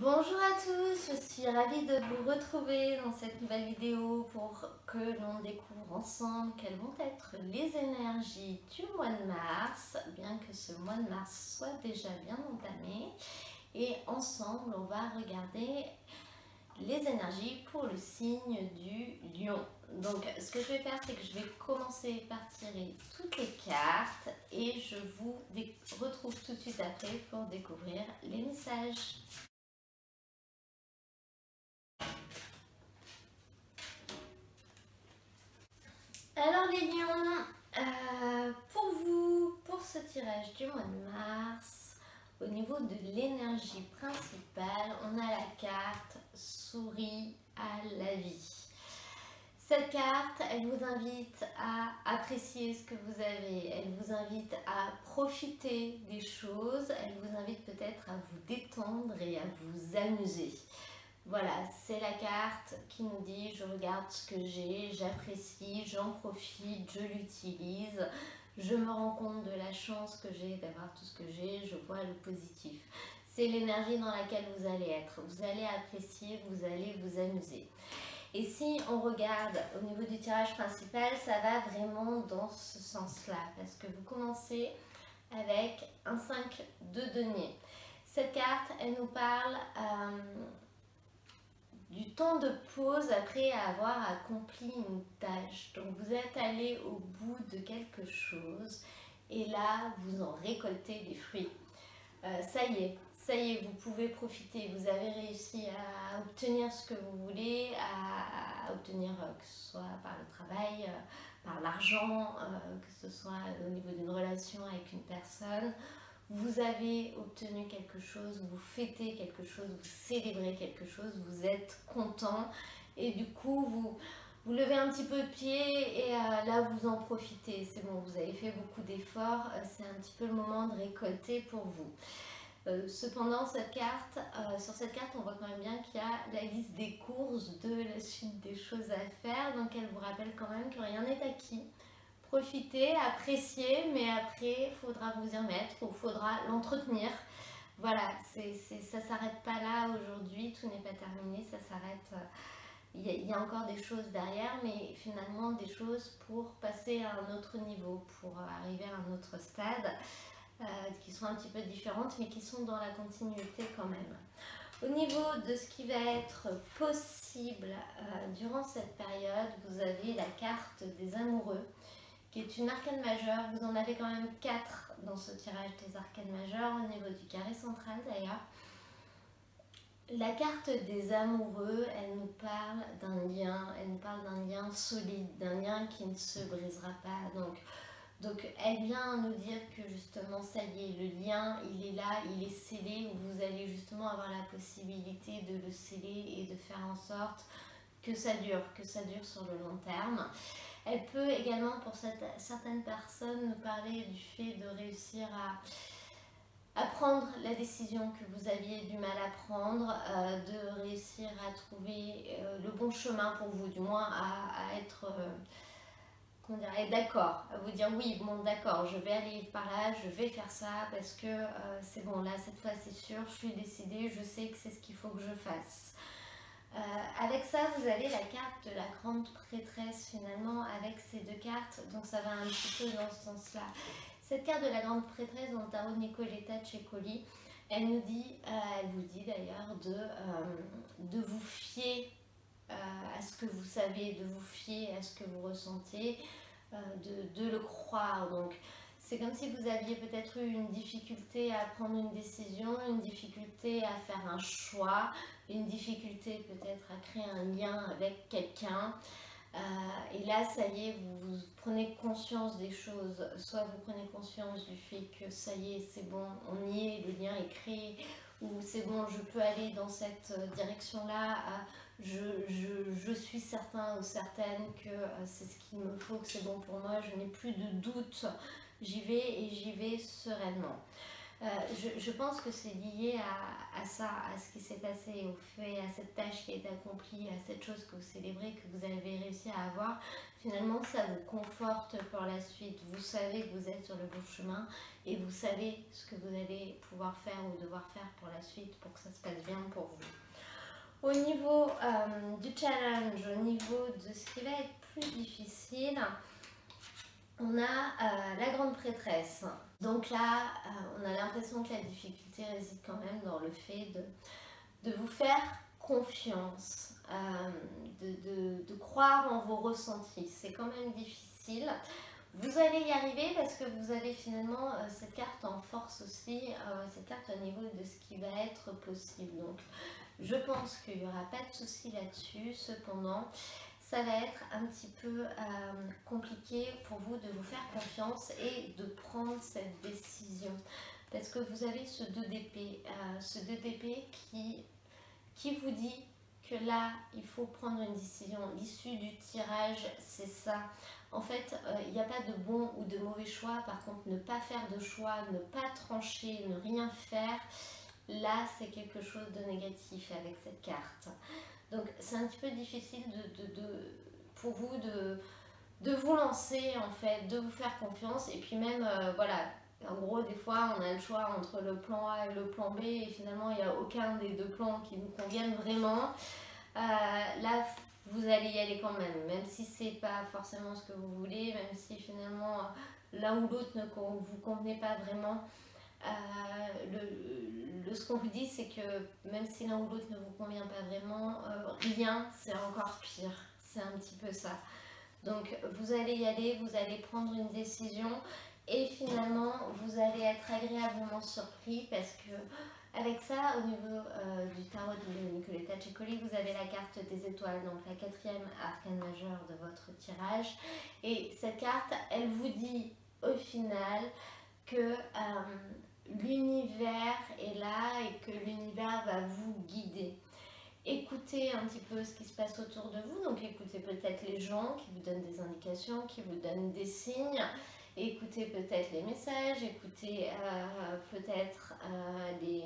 Bonjour à tous, je suis ravie de vous retrouver dans cette nouvelle vidéo pour que l'on découvre ensemble quelles vont être les énergies du mois de mars, bien que ce mois de mars soit déjà bien entamé. Et ensemble, on va regarder les énergies pour le signe du lion. Donc ce que je vais faire, c'est que je vais commencer par tirer toutes les cartes et je vous retrouve tout de suite après pour découvrir les messages. Alors les lions, pour vous, pour ce tirage du mois de mars, au niveau de l'énergie principale, on a la carte souris à la vie. Cette carte, elle vous invite à apprécier ce que vous avez, elle vous invite à profiter des choses, elle vous invite peut-être à vous détendre et à vous amuser. Voilà, c'est la carte qui nous dit je regarde ce que j'ai, j'apprécie, j'en profite, je l'utilise, je me rends compte de la chance que j'ai d'avoir tout ce que j'ai, je vois le positif. C'est l'énergie dans laquelle vous allez être, vous allez apprécier, vous allez vous amuser. Et si on regarde au niveau du tirage principal, ça va vraiment dans ce sens-là, parce que vous commencez avec un 5 de denier. Cette carte, elle nous parle du temps de pause après avoir accompli une tâche. Donc vous êtes allé au bout de quelque chose et là vous en récoltez des fruits. Ça y est, vous pouvez profiter, vous avez réussi à obtenir ce que vous voulez, à obtenir que ce soit par le travail, par l'argent, que ce soit au niveau d'une relation avec une personne. Vous avez obtenu quelque chose, vous fêtez quelque chose, vous célébrez quelque chose, vous êtes content et du coup vous levez un petit peu de pied et là vous en profitez. C'est bon, vous avez fait beaucoup d'efforts, c'est un petit peu le moment de récolter pour vous. Cependant, sur cette carte, on voit quand même bien qu'il y a la liste des courses, de la suite des choses à faire, donc elle vous rappelle quand même que rien n'est acquis. Profitez, appréciez, mais après, il faudra vous y remettre ou il faudra l'entretenir. Voilà, ça ne s'arrête pas là aujourd'hui, tout n'est pas terminé, ça s'arrête. Il y a encore des choses derrière, mais finalement des choses pour passer à un autre niveau, pour arriver à un autre stade, qui sont un petit peu différentes, mais qui sont dans la continuité quand même. Au niveau de ce qui va être possible durant cette période, vous avez la carte des amoureux, qui est une arcane majeure. Vous en avez quand même 4 dans ce tirage des arcanes majeures, au niveau du carré central d'ailleurs. La carte des amoureux, elle nous parle d'un lien, elle nous parle d'un lien solide, d'un lien qui ne se brisera pas. Donc elle vient nous dire que justement ça y est, le lien il est là, il est scellé, où vous allez justement avoir la possibilité de le sceller et de faire en sorte que ça dure sur le long terme. Elle peut également pour certaines personnes nous parler du fait de réussir à prendre la décision que vous aviez du mal à prendre, de réussir à trouver le bon chemin pour vous, du moins à être d'accord, à vous dire oui, bon d'accord, je vais aller par là, je vais faire ça parce que c'est bon, là cette fois c'est sûr, je suis décidée, je sais que c'est ce qu'il faut que je fasse. Avec ça, vous avez la carte de la grande prêtresse finalement avec ces deux cartes, donc ça va un petit peu dans ce sens-là. Cette carte de la grande prêtresse dans le tarot de Nicoletta Cecoli, elle vous dit d'ailleurs de vous fier à ce que vous savez, de vous fier à ce que vous ressentez, de le croire. Donc c'est comme si vous aviez peut-être eu une difficulté à prendre une décision, une difficulté à faire un choix, une difficulté peut-être à créer un lien avec quelqu'un. Et là, ça y est, vous prenez conscience des choses. Soit vous prenez conscience du fait que ça y est, c'est bon, on y est, le lien est créé, ou c'est bon, je peux aller dans cette direction-là. Je suis certain ou certaine que c'est ce qu'il me faut, que c'est bon pour moi, je n'ai plus de doute, j'y vais et j'y vais sereinement. Je pense que c'est lié à ça, à ce qui s'est passé, au fait, à cette tâche qui a été accomplie, à cette chose que vous célébrez, que vous avez réussi à avoir. Finalement, ça vous conforte pour la suite. Vous savez que vous êtes sur le bon chemin et vous savez ce que vous allez pouvoir faire ou devoir faire pour la suite pour que ça se passe bien pour vous. Au niveau du challenge, au niveau de ce qui va être plus difficile, on a la grande prêtresse. Donc là, on a l'impression que la difficulté réside quand même dans le fait de vous faire confiance, de croire en vos ressentis. C'est quand même difficile. Vous allez y arriver parce que vous avez finalement cette carte en force aussi, cette carte au niveau de ce qui va être possible. Donc je pense qu'il n'y aura pas de souci là-dessus. Cependant, ça va être un petit peu compliqué pour vous de vous faire confiance et de prendre cette décision. Parce que vous avez ce 2 d'épée, qui vous dit que là, il faut prendre une décision. L'issue du tirage, c'est ça. En fait, il n'y a pas de bon ou de mauvais choix. Par contre, ne pas faire de choix, ne pas trancher, ne rien faire, là, c'est quelque chose de négatif avec cette carte. Donc, c'est un petit peu difficile pour vous de vous lancer, en fait, de vous faire confiance. Et puis même, voilà, en gros, des fois, on a le choix entre le plan A et le plan B. Et finalement, il n'y a aucun des deux plans qui nous conviennent vraiment. Là, vous allez y aller quand même si c'est pas forcément ce que vous voulez, même si finalement l'un ou l'autre ne vous convenait pas vraiment. Ce qu'on vous dit, c'est que même si l'un ou l'autre ne vous convient pas vraiment, rien, c'est encore pire. C'est un petit peu ça. Donc, vous allez y aller, vous allez prendre une décision et finalement, vous allez être agréablement surpris parce que avec ça, au niveau du tarot de Nicoletta Ceccoli, vous avez la carte des étoiles, donc la 4e arcane majeure de votre tirage. Et cette carte, elle vous dit au final que l'univers est là et que l'univers va vous guider. Écoutez un petit peu ce qui se passe autour de vous, donc écoutez peut-être les gens qui vous donnent des indications, qui vous donnent des signes, écoutez peut-être les messages, écoutez peut-être les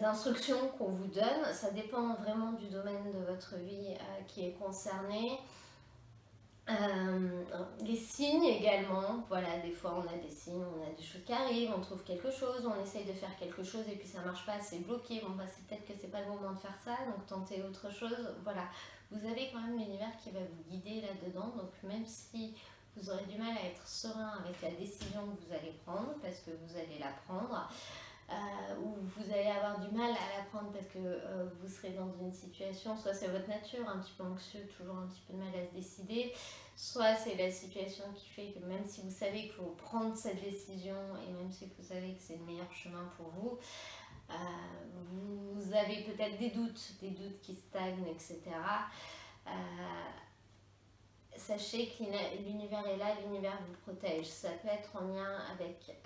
instructions qu'on vous donne. Ça dépend vraiment du domaine de votre vie qui est concerné. Les signes également, voilà, des fois on a des signes, on a des choses qui arrivent, on trouve quelque chose, on essaye de faire quelque chose et puis ça marche pas, c'est bloqué, bon bah c'est peut-être que c'est pas le moment de faire ça, donc tentez autre chose, voilà. Vous avez quand même l'univers qui va vous guider là-dedans, donc même si vous aurez du mal à être serein avec la décision que vous allez prendre, parce que vous allez la prendre, ou vous allez avoir du mal à la prendre parce que vous serez dans une situation, soit c'est votre nature, un petit peu anxieux, toujours un petit peu de mal à se décider, soit c'est la situation qui fait que même si vous savez qu'il faut prendre cette décision et même si vous savez que c'est le meilleur chemin pour vous, vous avez peut-être des doutes qui stagnent, etc. Sachez que l'univers est là, l'univers vous protège. Ça peut être en lien avec,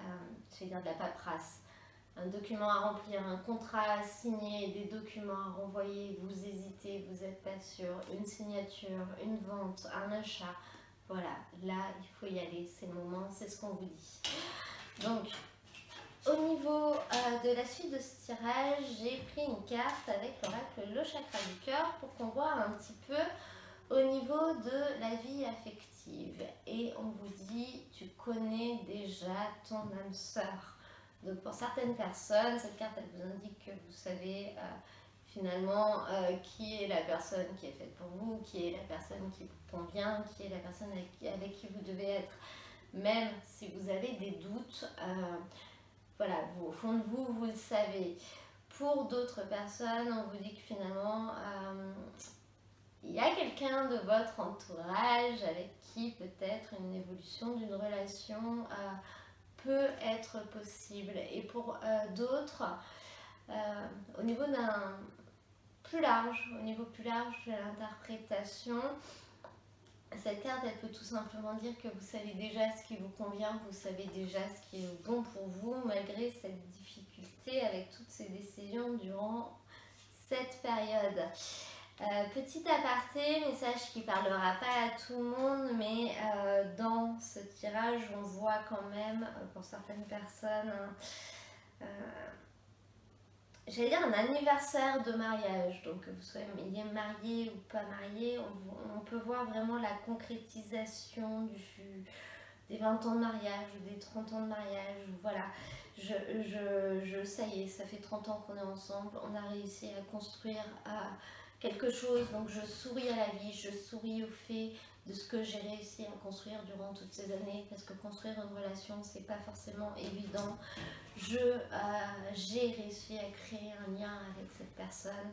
je vais dire, de la paperasse. Un document à remplir, un contrat à signer, des documents à renvoyer, vous hésitez, vous n'êtes pas sûr, une signature, une vente, un achat. Voilà, là, il faut y aller, c'est le moment, c'est ce qu'on vous dit. Donc, au niveau de la suite de ce tirage, j'ai pris une carte avec l'oracle Le Chakra du Cœur pour qu'on voit un petit peu au niveau de la vie affective. Et on vous dit, tu connais déjà ton âme sœur. Donc pour certaines personnes, cette carte elle vous indique que vous savez finalement qui est la personne qui est faite pour vous, qui est la personne qui vous convient, qui est la personne avec qui vous devez être, même si vous avez des doutes, voilà, au fond de vous, vous le savez. Pour d'autres personnes, on vous dit que finalement, il y a quelqu'un de votre entourage avec qui peut-être une évolution d'une relation peut être possible. Et pour d'autres, au niveau d'un plus large, de l'interprétation, cette carte elle peut tout simplement dire que vous savez déjà ce qui vous convient, vous savez déjà ce qui est bon pour vous malgré cette difficulté avec toutes ces décisions durant cette période. Petit aparté, message qui parlera pas à tout le monde, mais dans ce tirage, on voit quand même, pour certaines personnes, j'allais dire un anniversaire de mariage. Donc que vous soyez marié ou pas marié, on peut voir vraiment la concrétisation des 20 ans de mariage ou des 30 ans de mariage, voilà. Ça y est, ça fait 30 ans qu'on est ensemble, on a réussi à construire quelque chose, donc je souris à la vie, je souris au fait de ce que j'ai réussi à construire durant toutes ces années, parce que construire une relation, c'est pas forcément évident. J'ai réussi à créer un lien avec cette personne,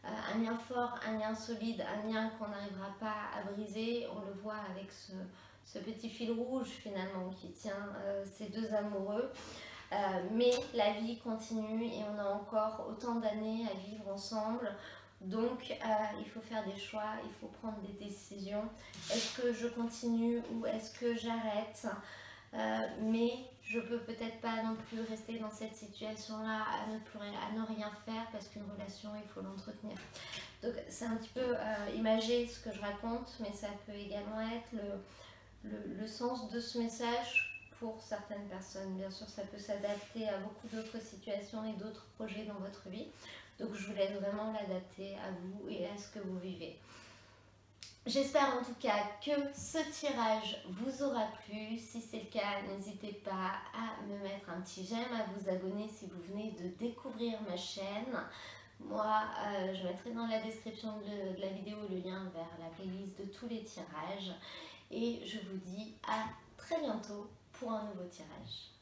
un lien fort, un lien solide, un lien qu'on n'arrivera pas à briser. On le voit avec ce petit fil rouge finalement qui tient ces deux amoureux. Mais la vie continue et on a encore autant d'années à vivre ensemble. Donc il faut faire des choix, il faut prendre des décisions. Est-ce que je continue ou est-ce que j'arrête? Mais je peux peut-être pas non plus rester dans cette situation-là à ne rien faire, parce qu'une relation, il faut l'entretenir. Donc c'est un petit peu imagé ce que je raconte, mais ça peut également être le sens de ce message pour certaines personnes. Bien sûr, ça peut s'adapter à beaucoup d'autres situations et d'autres projets dans votre vie. Donc je vous laisse vraiment l'adapter à vous et à ce que vous vivez. J'espère en tout cas que ce tirage vous aura plu. Si c'est le cas, n'hésitez pas à me mettre un petit j'aime, à vous abonner si vous venez de découvrir ma chaîne. Moi, je mettrai dans la description de la vidéo le lien vers la playlist de tous les tirages. Et je vous dis à très bientôt pour un nouveau tirage.